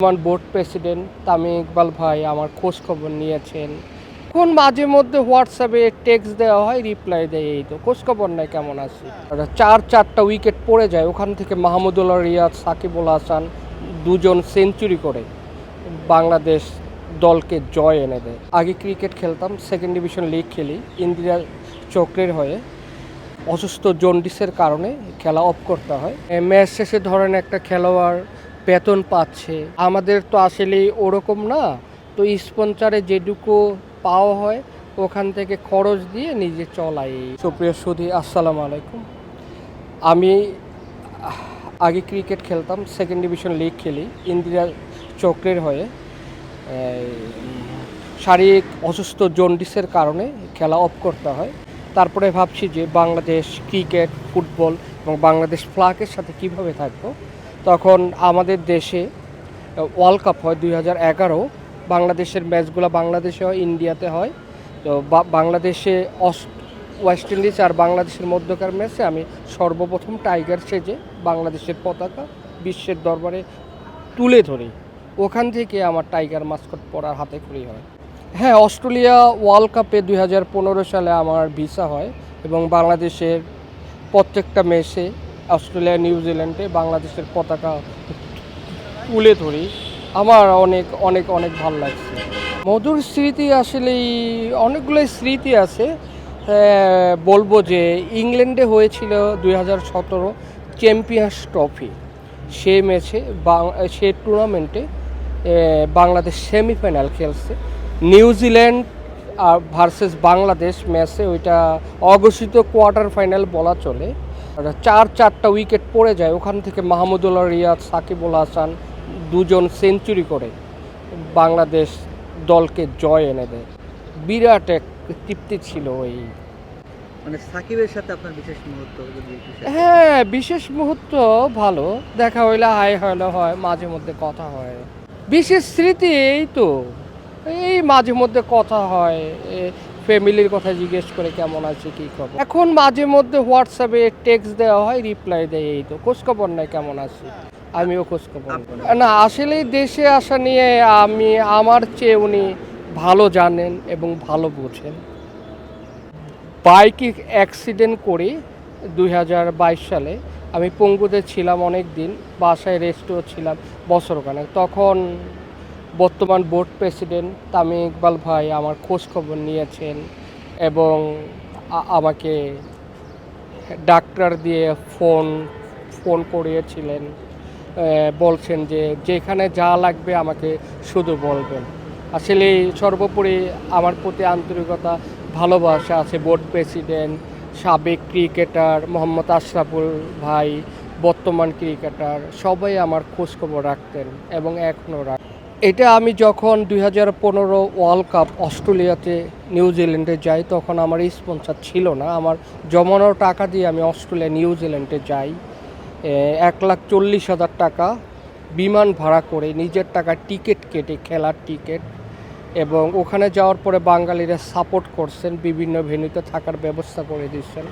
আমার board president Tamim Iqbal ভাই আমার খোঁজ খবর নিয়েছেন। এখন মাঝে মধ্যে হোয়াটসঅ্যাপে টেক্সট দেওয়া হয়, রিপ্লাই দেয়, এই তো খোঁজ খবর নাই কেমন আছি। চারটা উইকেট পড়ে যায়, ওখান থেকে মাহমুদুল্লাহ রিয়াদ, সাকিবুল হাসান দুজন সেঞ্চুরি করে বাংলাদেশ দলকে জয় এনে দেয়। আগে ক্রিকেট খেলতাম, সেকেন্ড ডিভিশন লিগ খেলি ইন্দিরা চক্রের হয়ে। অসুস্থ জন্ডিসের কারণে খেলা অফ করতে হয়। ম্যাচ শেষে ধরেন একটা খেলোয়াড় বেতন পাচ্ছে, আমাদের তো আসলে ওরকম না, তো স্পন্সরে যেটুকু পাওয়া হয় ওখান থেকে খরচ দিয়ে নিজে চলাই। সুপ্রিয় সুধী, আসসালামু আলাইকুম। আমি আগে ক্রিকেট খেলতাম, সেকেন্ড ডিভিশন লিগ খেলি ইন্দিরা চক্রের হয়ে। শারীরিক অসুস্থ জন্ডিসের কারণে খেলা অফ করতে হয়। তারপরে ভাবছি যে বাংলাদেশ ক্রিকেট, ফুটবল এবং বাংলাদেশ ফ্ল্যাগের সাথে কিভাবে থাকবো। তখন আমাদের দেশে ওয়ার্ল্ড কাপ হয় 2011। বাংলাদেশের ম্যাচগুলো বাংলাদেশে হয়, ইন্ডিয়াতে হয়। তো বাংলাদেশে ওয়েস্ট ইন্ডিজ আর বাংলাদেশের মধ্যকার ম্যাচে আমি সর্বপ্রথম টাইগার সেজে বাংলাদেশের পতাকা বিশ্বের দরবারে তুলে ধরি। ওখান থেকে আমার টাইগার মাস্কট পরার হাতে খড়ি হয়। হ্যাঁ, অস্ট্রেলিয়া ওয়ার্ল্ড কাপে 2015 সালে আমার ভিসা হয় এবং বাংলাদেশের প্রত্যেকটা ম্যাচে অস্ট্রেলিয়া, নিউজিল্যান্ডে বাংলাদেশের পতাকা তুলে ধরি। আমার অনেক অনেক অনেক ভালো লাগছে। মধুর স্মৃতি আসলেই অনেকগুলোই স্মৃতি আছে। বলবো যে ইংল্যান্ডে হয়েছিল 2017 চ্যাম্পিয়ন্স ট্রফি। সে ম্যাচে সে টুর্নামেন্টে বাংলাদেশ সেমিফাইনাল খেলছে। নিউজিল্যান্ড ভার্সেস বাংলাদেশ ম্যাচে, ওইটা অঘোষিত কোয়ার্টার ফাইনাল বলা চলে। চারটা উইকেট পড়ে যায়, ওখান থেকে মাহমুদুল্লাহ রিয়াদ, সাকিবুল হাসান দুজন সেঞ্চুরি করে বাংলাদেশ দলকে জয় এনে দেয়। বিরাট এক তৃপ্তি ছিল ওই। মানে সাকিবের সাথে আপনার বিশেষ মুহূর্ত যদি একটু হ্যাঁ, বিশেষ মুহূর্ত ভালো, দেখা হইলে হাই হইলে হয়, মাঝে মধ্যে কথা হয়। বিশেষ স্মৃতি এই তো, এই মাঝে মধ্যে কথা হয়, ফ্যামিলির কথা জিজ্ঞেস করে কেমন আছে, কী খবর। এখন মাঝে মধ্যে হোয়াটসঅ্যাপে টেক্সট দেওয়া হয়, রিপ্লাই দেয়, এই তো খোঁজ খবর নাই কেমন আছি। আমিও খোঁজ খবর না, আসলেই দেশে আসা নিয়ে আমার চেয়ে উনি ভালো জানেন এবং ভালো বোঝেন। বাইক অ্যাক্সিডেন্ট করি 2022 সালে। আমি পঙ্গুতে ছিলাম অনেক দিন, বাসায় রেস্টও ছিলাম বছরখানেক। তখন বর্তমান বোর্ড প্রেসিডেন্ট তামিম ইকবাল ভাই আমার খোঁজ খবর নিয়েছেন এবং আমাকে ডাক্তার দিয়ে ফোন করিয়েছিলেন। বলছেন যে যেখানে যা লাগবে আমাকে শুধু বলবেন। আসলে সর্বোপরি আমার প্রতি আন্তরিকতা, ভালোবাসা আছে বোর্ড প্রেসিডেন্ট, সাবেক ক্রিকেটার মোহাম্মদ আশরাফুল ভাই, বর্তমান ক্রিকেটার, সবাই আমার খোঁজখবর রাখতেন এবং এখনও রাখ। এটা আমি যখন 2015 ওয়ার্ল্ড কাপ অস্ট্রেলিয়াতে, নিউজিল্যান্ডে যাই, তখন আমার স্পন্সর ছিল না। আমার জমানো টাকা দিয়ে আমি অস্ট্রেলিয়া, নিউজিল্যান্ডে যাই। 1,40,000 টাকা বিমান ভাড়া করে নিজের টাকা টিকিট কেটে, খেলার টিকিট। এবং ওখানে যাওয়ার পরে বাঙালিরা সাপোর্ট করছেন, বিভিন্ন ভেন্যুতে থাকার ব্যবস্থা করে দিচ্ছেন।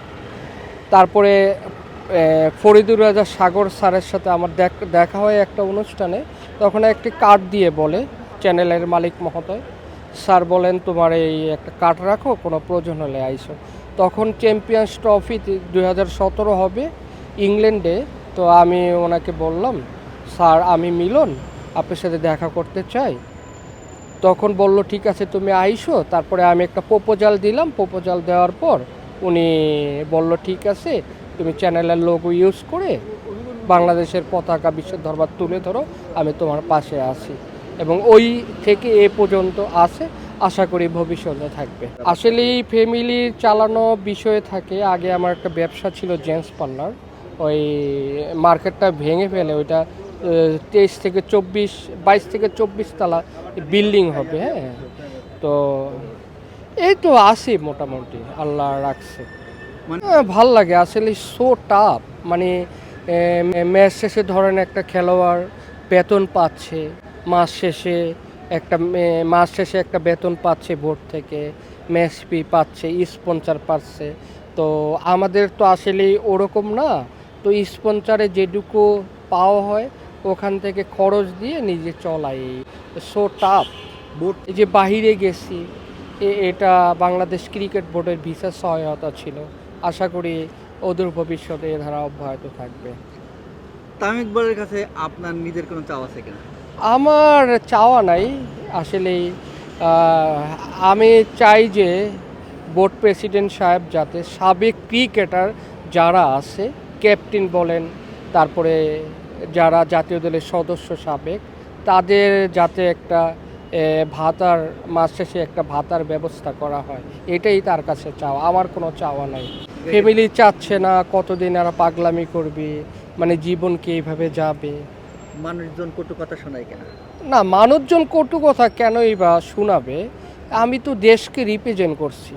তারপরে ফরিদুর রাজা সাগর স্যারের সাথে আমার দেখা হয় একটা অনুষ্ঠানে। তখন একটি কার্ড দিয়ে বলে, চ্যানেলের মালিক মহোদয় স্যার বলেন তোমার এই একটা কার্ড রাখো, কোনো প্রয়োজন হলে আইসো। তখন চ্যাম্পিয়ন্স ট্রফি 2017 হবে ইংল্যান্ডে। তো আমি ওনাকে বললাম, স্যার আমি মিলন, আপনার সাথে দেখা করতে চাই। তখন বলল ঠিক আছে তুমি আইসো। তারপরে আমি একটা প্রপোজাল দিলাম। প্রপোজাল দেওয়ার পর উনি বলল ঠিক আছে, তুমি চ্যানেলের লোগো ইউজ করে বাংলাদেশের পতাকা বিশ্বের দরবার তুলে ধরো, আমি তোমার পাশে আছি। এবং ওই থেকে এ পর্যন্ত আছে, আশা করি ভবিষ্যতে থাকবে। আসলে এই ফ্যামিলির চালানো বিষয়ে থাকে। আগে আমার একটা ব্যবসা ছিল জেন্টস পার্লার, ওই মার্কেটটা ভেঙে ফেলে ওইটা 22 থেকে 24 তলা বিল্ডিং হবে। হ্যাঁ, তো এই তো আসি মোটামুটি, আল্লাহ রাখছে। ভাল লাগে আসলে, সো টাফ। মানে ম্যাচ শেষে ধরেন একটা খেলোয়াড় বেতন পাচ্ছে, মাস শেষে একটা বেতন পাচ্ছে বোর্ড থেকে, ম্যাচ ফি পাচ্ছে, স্পন্সর পাচ্ছে। তো আমাদের তো আসলে ওরকম না, তো স্পন্সরে যেটুকু পাওয়া হয় ওখান থেকে খরচ দিয়ে নিজে চলাই। So tough. বোর্ড এই যে বাহিরে গেছি, এটা বাংলাদেশ ক্রিকেট বোর্ডের ভিসা সহায়তা ছিল। আশা করি ওদের ভবিষ্যতে এ ধারা অব্যাহত থাকবে। তামিম ইকবালের কাছে আপনার নিজের কোনো চাওয়া আছে কিনা? আমার চাওয়া নাই আসলে। আমি চাই যে বোর্ড প্রেসিডেন্ট সাহেব যাতে সাবেক ক্রিকেটার যারা আছে, ক্যাপ্টেন বলেন, তারপরে যারা জাতীয় দলের সদস্য সাবেক, তাদের যাতে একটা ভাতার মাস শেষে একটা ভাতার ব্যবস্থা করা হয়, এটাই তার কাছে চাওয়া। আমার কোনো চাওয়া নাই। ফ্যামিলি চাচ্ছে না কতদিন আর পাগলামি করবি, মানে জীবনকে এইভাবে যাবে। মানুষজন কটু কথা শোনায় কিনা? না, মানুষজন কটু কথা কেনই বা শোনাবে? আমি তো দেশকে রিপ্রেজেন্ট করছি,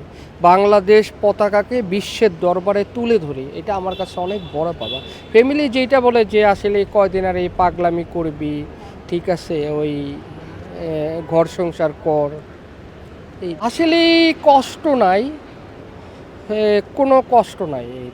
বাংলাদেশ পতাকাকে বিশ্বের দরবারে তুলে ধরি, এটা আমার কাছে অনেক বড় পাওয়া। ফ্যামিলি যেটা বলে যে আসলে কয়দিন আর এই পাগলামি করবি, ঠিক আছে, ওই ঘর সংসার কর, এই আসলে কষ্ট নাই, কোনো কষ্ট নাই।